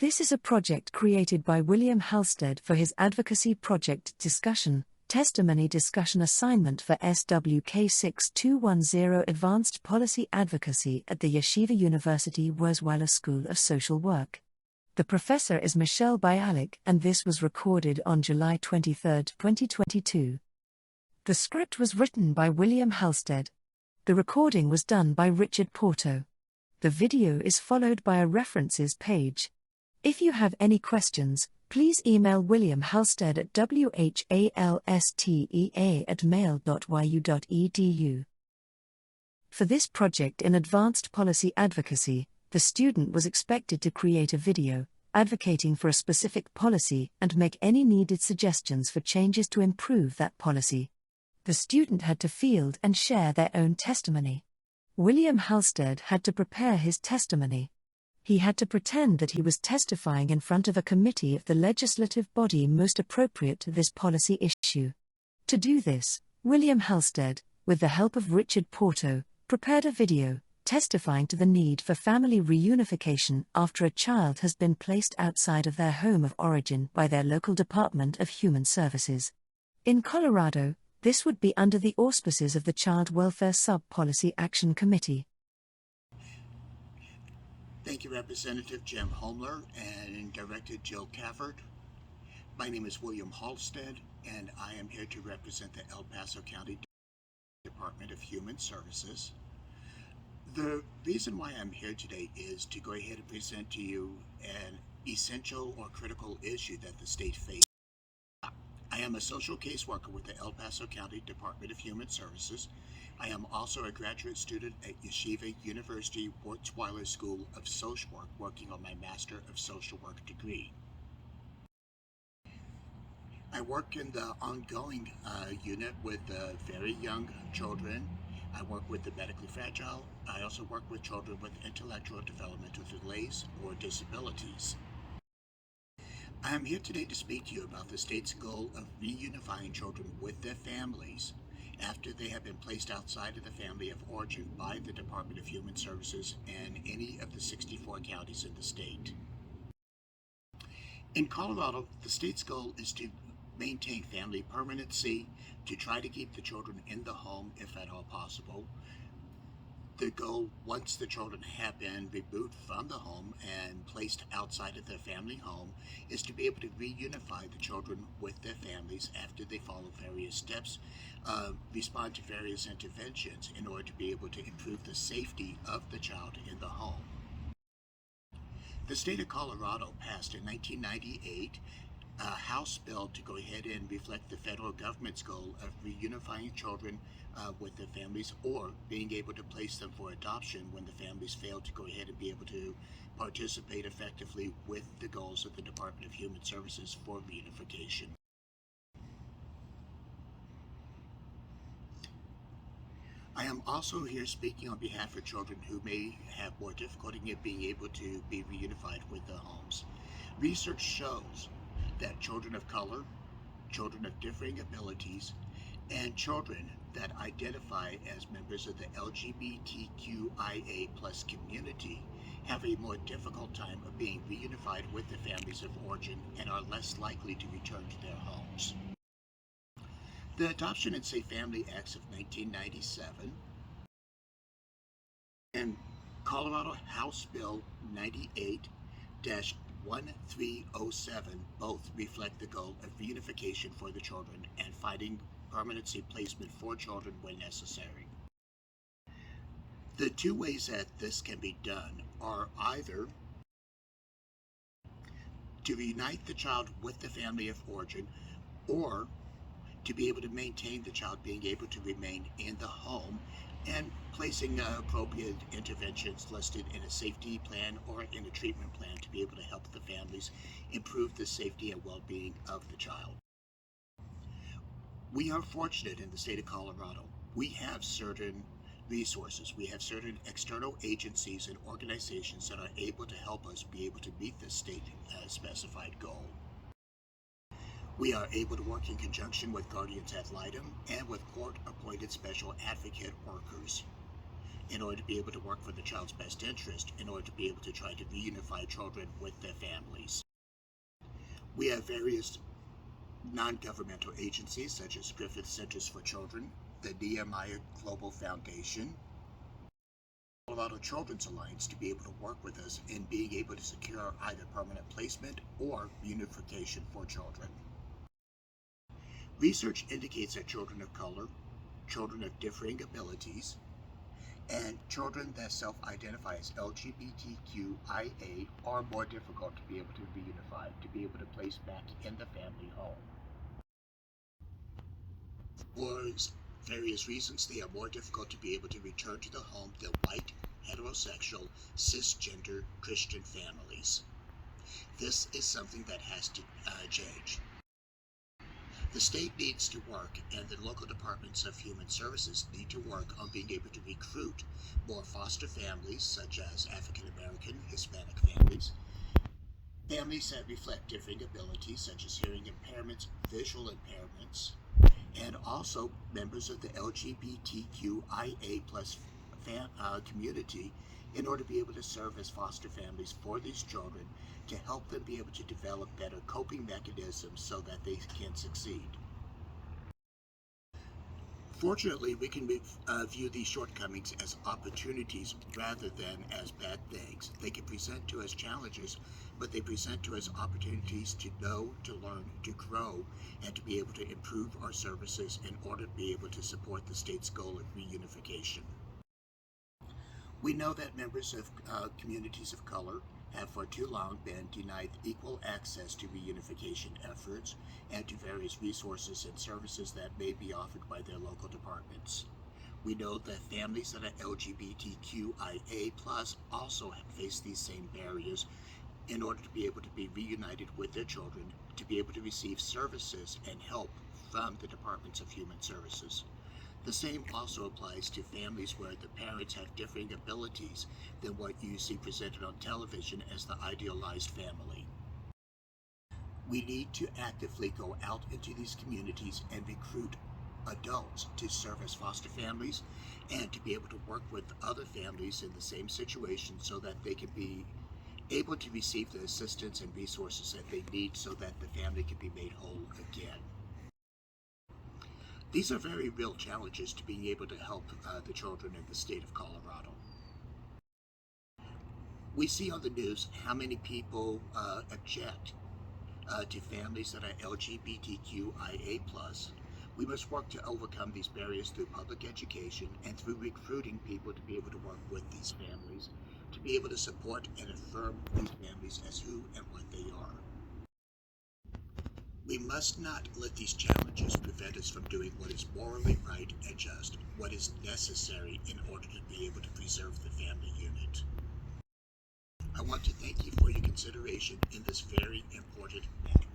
This is a project created by William Halstead for his advocacy project discussion, testimony discussion assignment for SWK 6210 Advanced Policy Advocacy at the Yeshiva University Wurzweiler School of Social Work. The professor is Michelle Bialik, and this was recorded on July 23, 2022. The script was written by William Halstead. The recording was done by Richard Porto. The video is followed by a references page. If you have any questions, please email William Halstead at whalstea@mail.yu.edu. For this project in Advanced Policy Advocacy, the student was expected to create a video, advocating for a specific policy and make any needed suggestions for changes to improve that policy. The student had to field and share their own testimony. William Halstead had to prepare his testimony. He had to pretend that he was testifying in front of a committee of the legislative body most appropriate to this policy issue. To do this, William Halstead, with the help of Richard Porto, prepared a video, testifying to the need for family reunification after a child has been placed outside of their home of origin by their local Department of Human Services. In Colorado, this would be under the auspices of the Child Welfare Sub-Policy Action Committee. Thank you, Representative Jim Homler and Director Jill Cafford. My name is William Halstead, and I am here to represent the El Paso County Department of Human Services. The reason why I'm here today is to go ahead and present to you an essential or critical issue that the state faces. I am a social caseworker with the El Paso County Department of Human Services. I am also a graduate student at Yeshiva University Wurzweiler School of Social Work, working on my Master of Social Work degree. I work in the ongoing unit with very young children. I work with the medically fragile. I also work with children with intellectual developmental delays or disabilities. I am here today to speak to you about the state's goal of reunifying children with their families after they have been placed outside of the family of origin by the Department of Human Services and any of the 64 counties in the state. In Colorado, the state's goal is to maintain family permanency, to try to keep the children in the home if at all possible. The goal, once the children have been removed from the home and placed outside of their family home, is to be able to reunify the children with their families after they follow various steps, respond to various interventions in order to be able to improve the safety of the child in the home. The state of Colorado passed in 1998 a House bill to go ahead and reflect the federal government's goal of reunifying children with their families, or being able to place them for adoption when the families fail to go ahead and be able to participate effectively with the goals of the Department of Human Services for reunification. I am also here speaking on behalf of children who may have more difficulty in being able to be reunified with their homes. Research shows that children of color, children of differing abilities, and children that identify as members of the LGBTQIA+ community have a more difficult time of being reunified with their families of origin and are less likely to return to their homes. The Adoption and Safe Family Acts of 1997 and Colorado House Bill 98-1307 both reflect the goal of reunification for the children and finding permanency placement for children when necessary. The two ways that this can be done are either to reunite the child with the family of origin, or to be able to maintain the child being able to remain in the home and placing appropriate interventions listed in a safety plan or in a treatment plan to be able to help the families improve the safety and well-being of the child. We are fortunate in the state of Colorado. We have certain resources. We have certain external agencies and organizations that are able to help us be able to meet this state specified goal. We are able to work in conjunction with guardians ad litem and with court-appointed special advocate workers. in order to be able to work for the child's best interest, in order to be able to try to reunify children with their families. We have various non-governmental agencies such as Griffith Centers for Children, the Nehemiah Global Foundation, Colorado Children's Alliance to be able to work with us in being able to secure either permanent placement or reunification for children. Research indicates that children of color, children of differing abilities, and children that self-identify as LGBTQIA are more difficult to be able to reunify, to be able to place back in the family home. For various reasons, they are more difficult to be able to return to the home than white, heterosexual, cisgender Christian families. This is something that has to change. The state needs to work, and the local departments of human services need to work on being able to recruit more foster families, such as African American, Hispanic families, families that reflect differing abilities, such as hearing impairments, visual impairments, and also members of the LGBTQIA plus community in order to be able to serve as foster families for these children to help them be able to develop better coping mechanisms so that they can succeed. Fortunately, we can view these shortcomings as opportunities rather than as bad things. They can present to us challenges, but they present to us opportunities to know, to learn, to grow, and to be able to improve our services in order to be able to support the state's goal of reunification. We know that members of communities of color have for too long been denied equal access to reunification efforts and to various resources and services that may be offered by their local departments. We know that families that are LGBTQIA+ also face these same barriers in order to be able to be reunited with their children, to be able to receive services and help from the Departments of Human Services. The same also applies to families where the parents have differing abilities than what you see presented on television as the idealized family. We need to actively go out into these communities and recruit adults to serve as foster families and to be able to work with other families in the same situation so that they can be able to receive the assistance and resources that they need so that the family can be made whole again. These are very real challenges to being able to help the children in the state of Colorado. We see on the news how many people object to families that are LGBTQIA+. We must work to overcome these barriers through public education and through recruiting people to be able to work with these families, to be able to support and affirm these families as who and what they are. We must not let these challenges prevent us from doing what is morally right and just, what is necessary in order to be able to preserve the family unit. I want to thank you for your consideration in this very important matter.